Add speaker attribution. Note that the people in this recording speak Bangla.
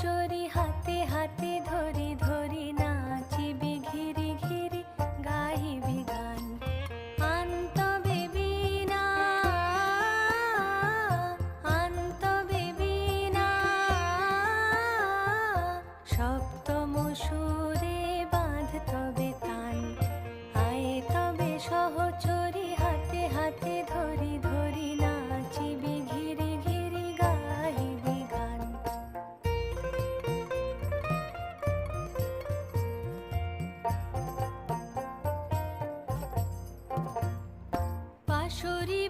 Speaker 1: সহচরী হাতে হাতে ধরি ধরি নাচিবি ঘিরি ঘিরি গাহিবি গান। আন্তবে বীণা আন্তবে বীণা সপ্তম সুরে বাঁধ তবে তান। আয়ে তবে সহচরী হাতে হাতে ধরি ধরি নাচিবি ঘিরি ঘিরি গাহিবি গান। পাশরি